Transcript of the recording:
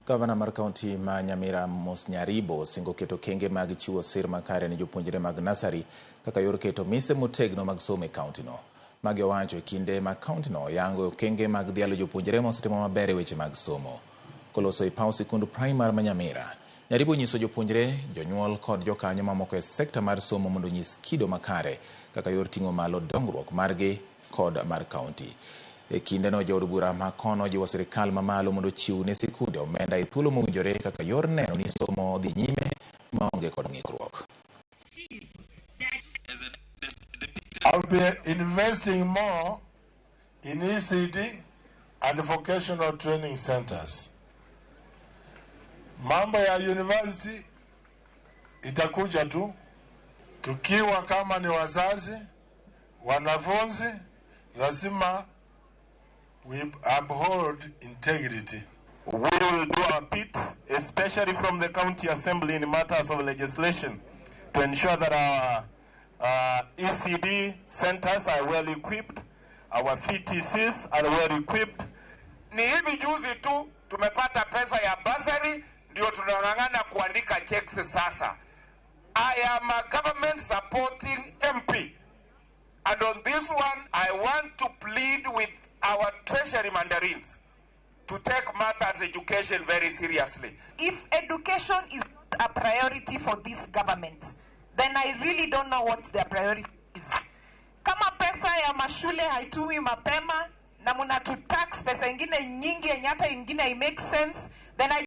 Gavana mar kaunti ma Nyamira Amos Nyaribo singo keto kenge mag chiwo sir makare ne jopuonjre mag nasari kaka yor keto mise motegno mag somo e kaunti no. Magi owacho kinde ma kaunti no yango kenge mag dhialo jopuonjre mosetimo maber e weche mag somo. Koloso e paw sikund primar ma Nyamira, Nyaribo nyiso jopuonjre, jonyuol kod jokanyo mamoko e sekta mar somo mondo nyis kido makare kaka yor ting'o malo dongruok margi kod mar kaunti. E kinde no jood bura ma kono jiwo sirikal mamalo mondo chiw ne sikunde omenda e thuolo mowinjore kaka yor neno ni somo dhi nyime maonge kod ng'ikruok. I'll be investing more in ECD and vocational training centers. Mambo ya university itakuja tu tukiwa kama ni wazazi, wanafunzi, lazima we uphold integrity. We will do our bit, especially from the county assembly in matters of legislation, to ensure that our ECD centers are well equipped, our VTCs are well equipped. Ni hivi juzi tu tumepata pesa ya bursary, ndio tunang'ang'ana kuandika checks sasa. I am a government supporting MP, and on this one I want to plead with our treasury mandarins to take matters education very seriously. If education is not a priority for this government, then I really don't know what their priority is. Kama pesa ya mashule haitumi mapema na mnatutax pesa ingine nyingi yenye hata ingine it makes sense, then I